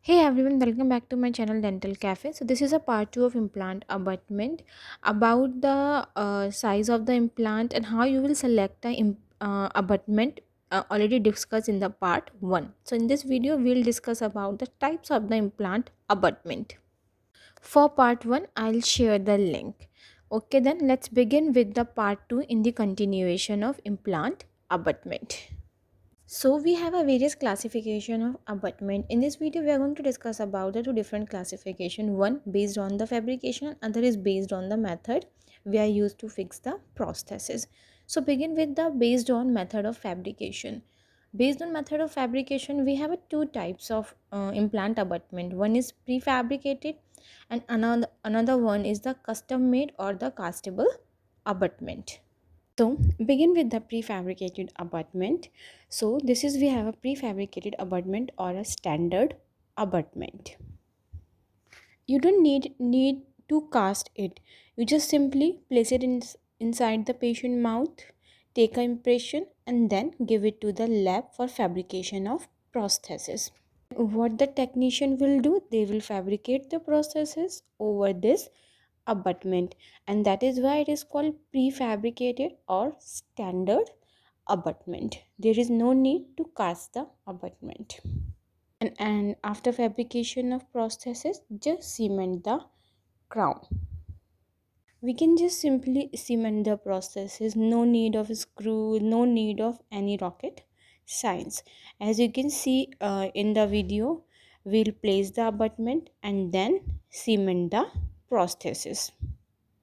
Hey everyone, welcome back to my channel Dental Cafe. So this is a part 2 of implant abutment about the size of the implant and how you will select the abutment already discussed in the part 1. So in this video we'll discuss about the types of the implant abutment. For part 1 I'll share the link. Okay, then let's begin with the part 2 in the continuation of implant abutment. So we have a various classification of abutment. In this video, we are going to discuss about the two different classification. One based on the fabrication, other is based on the method we are used to fix the prosthesis. So begin with the based on method of fabrication. Based on method of fabrication, we have two types of implant abutment. One is prefabricated, and another one is the custom made or the castable abutment. So begin with the prefabricated abutment. So this is we have a prefabricated abutment or a standard abutment. You don't need to cast it. You just simply place it inside the patient mouth, take an impression and then give it to the lab for fabrication of prosthesis. What the technician will do, they will fabricate the prosthesis over this abutment, and that is why it is called prefabricated or standard abutment. There is no need to cast the abutment. And after fabrication of prosthesis, just cement the crown. We can just simply cement the prosthesis, no need of a screw, no need of any rocket science. As you can see in the video, we'll place the abutment and then cement the prosthesis.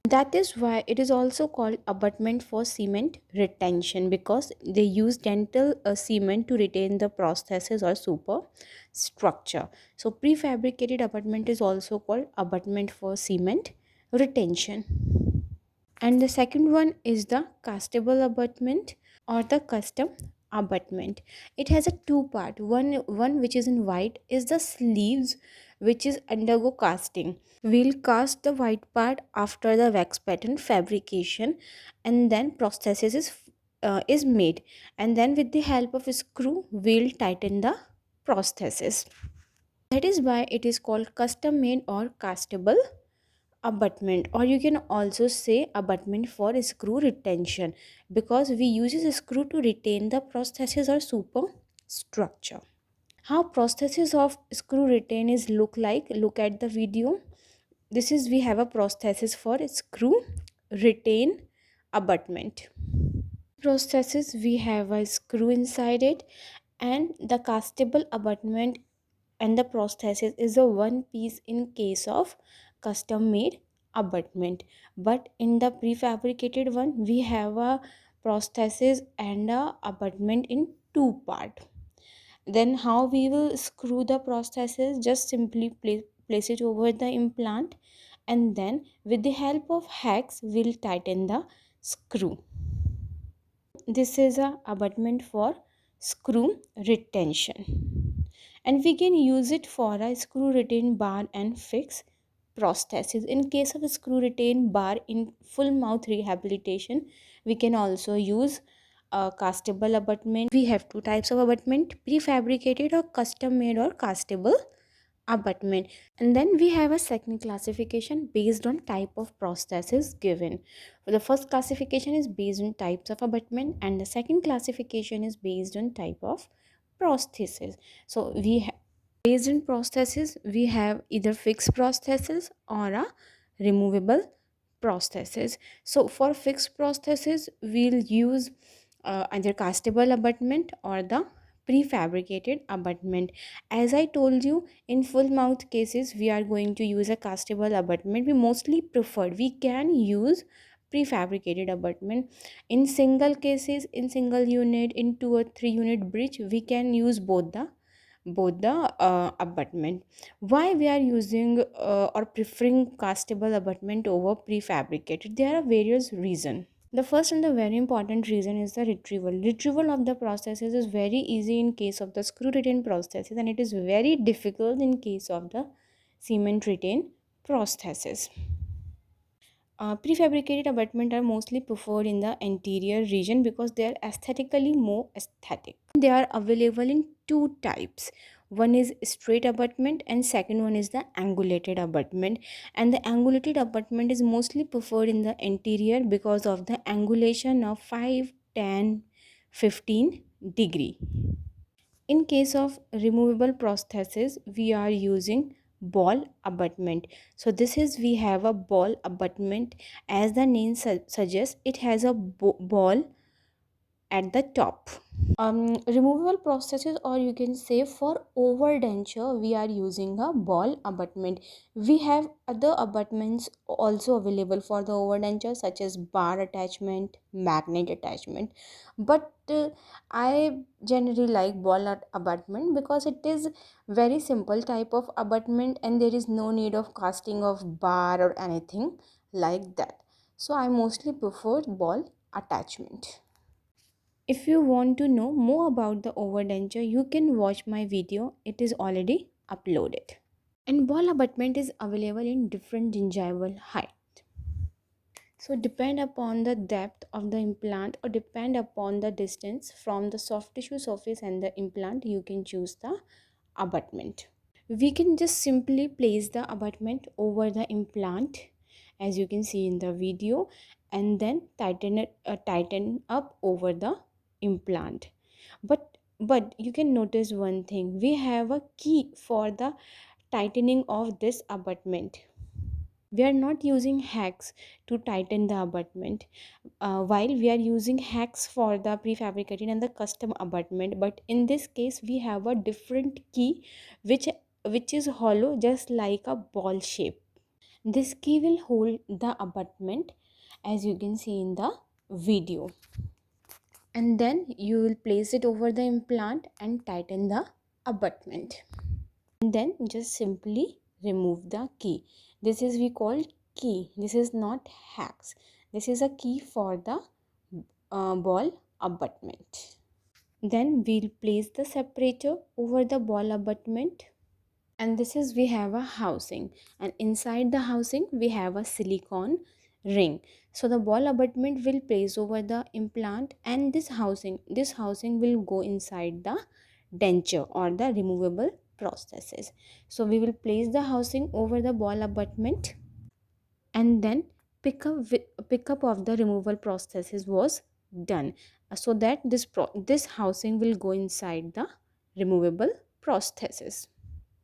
That is why it is also called abutment for cement retention, because they use dental cement to retain the prosthesis or superstructure. So prefabricated abutment is also called abutment for cement retention. And the second one is the castable abutment or the custom abutment. It has a two part. One which is in white is the sleeves, which is undergo casting. We'll cast the white part after the wax pattern fabrication, and then prosthesis is made, and then with the help of a screw we'll tighten the prosthesis. That is why it is called custom made or castable abutment, or you can also say abutment for screw retention, because we use a screw to retain the prosthesis or superstructure. How prosthesis of screw retain is look like, look at the video. This is we have a prosthesis for screw retain abutment. Prosthesis we have a screw inside it, and the castable abutment and the prosthesis is a one piece in case of custom made abutment. But in the prefabricated one we have a prosthesis and a abutment in two part. Then how we will screw the prosthesis, just simply place it over the implant, and then with the help of hex we'll tighten the screw. This is a abutment for screw retention, and we can use it for a screw retain bar and fix prosthesis. In case of a screw retain bar in full mouth rehabilitation, we can also use a castable abutment. We have two types of abutment: prefabricated or custom made or castable abutment. And then we have a second classification based on type of prosthesis given. The first classification is based on types of abutment, and the second classification is based on type of prosthesis. So based on prosthesis we have either fixed prosthesis or a removable prosthesis. So for fixed prosthesis we'll use either castable abutment or the prefabricated abutment. As I told you, in full mouth cases we are going to use a castable abutment. We mostly prefer, we can use prefabricated abutment. In single cases, in single unit, in 2 or 3 unit bridge, we can use both the abutment. Why we are using or preferring castable abutment over prefabricated? There are various reasons. The first and the very important reason is the retrieval. Retrieval of the prosthesis is very easy in case of the screw retain prosthesis, and it is very difficult in case of the cement retain prosthesis. Prefabricated abutment are mostly preferred in the anterior region because they are aesthetically more aesthetic. They are available in two types. One is straight abutment and second one is the angulated abutment. And the angulated abutment is mostly preferred in the interior because of the angulation of 5, 10, 15 degree. In case of removable prosthesis, we are using ball abutment. So this is, we have a ball abutment. As the name suggests, it has a ball at the top. Removable prosthesis, or you can say for overdenture, we are using a ball abutment. We have other abutments also available for the overdenture, such as bar attachment, magnet attachment, but I generally like ball abutment because it is very simple type of abutment and there is no need of casting of bar or anything like that. So I mostly prefer ball attachment. If you want to know more about the overdenture, you can watch my video. It is already uploaded. And ball abutment is available in different gingival height. So depend upon the depth of the implant or depend upon the distance from the soft tissue surface and the implant, you can choose the abutment. We can just simply place the abutment over the implant as you can see in the video, and then tighten up over the implant. But you can notice one thing, we have a key for the tightening of this abutment. We are not using hacks to tighten the abutment, while we are using hacks for the prefabricated and the custom abutment, but in this case we have a different key which is hollow just like a ball shape. This key will hold the abutment as you can see in the video, and then you will place it over the implant and tighten the abutment, and then just simply remove the key. This is we call key. This is not hacks. This is a key for the ball abutment. Then we'll place the separator over the ball abutment, and this is, we have a housing, and inside the housing we have a silicone ring. So the ball abutment will place over the implant, and this housing will go inside the denture or the removable prosthesis. So we will place the housing over the ball abutment, and then pickup of the removal prosthesis was done, so that this housing will go inside the removable prosthesis.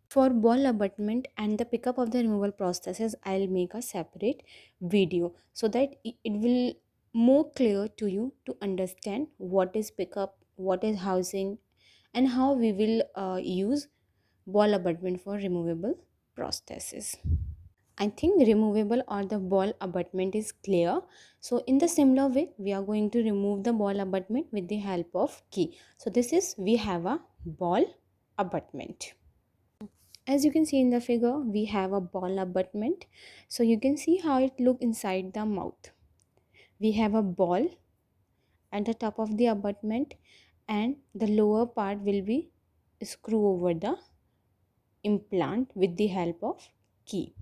For ball abutment and the pickup of the removal prosthesis, I'll make a separate video so that it will more clear to you to understand what is pickup, what is housing, and how we will use ball abutment for removable prosthesis. I think removable or the ball abutment is clear. So in the similar way, we are going to remove the ball abutment with the help of key. So this is, we have a ball abutment. As you can see in the figure, we have a ball abutment. So you can see how it look inside the mouth. We have a ball at the top of the abutment, and the lower part will be screw over the implant with the help of key.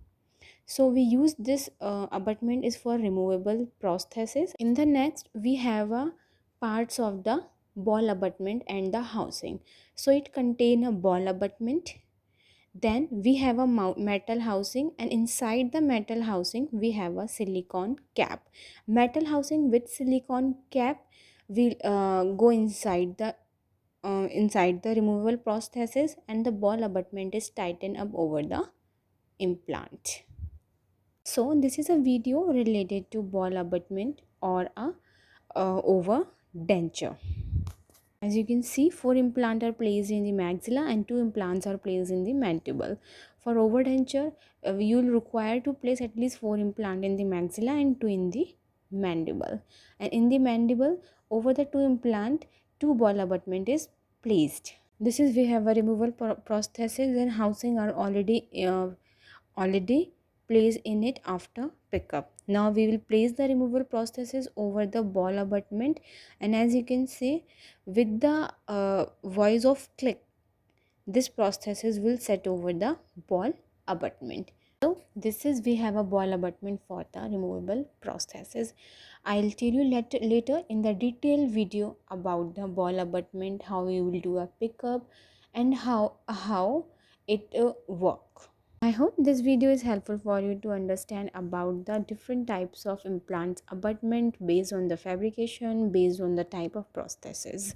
So we use this abutment is for removable prosthesis. In the next, we have a parts of the ball abutment and the housing. So it contain a ball abutment. Then we have a metal housing, and inside the metal housing we have a silicone cap. Metal housing with silicone cap will go inside the removable prosthesis, and the ball abutment is tightened up over the implant. So this is a video related to ball abutment or a over denture. As you can see, 4 implants are placed in the maxilla and 2 implants are placed in the mandible. For overdenture, you will require to place at least 4 implants in the maxilla and 2 in the mandible. And in the mandible, over the 2 implant, 2 ball abutment is placed. This is, we have a removal prosthesis and housing are already placed in it after pickup. Now we will place the removal prosthesis over the ball abutment, and as you can see, with the voice of click, this prosthesis will set over the ball abutment. So this is, we have a ball abutment for the removable prosthesis. I'll tell you later in the detailed video about the ball abutment, how you will do a pickup and how it work. I hope this video is helpful for you to understand about the different types of implants abutment based on the fabrication, based on the type of prosthesis.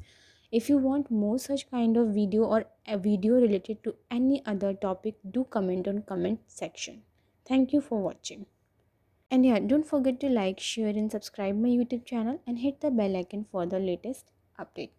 If you want more such kind of video or a video related to any other topic, do comment on comment section. Thank you for watching. And yeah, don't forget to like, share and subscribe my YouTube channel and hit the bell icon for the latest update.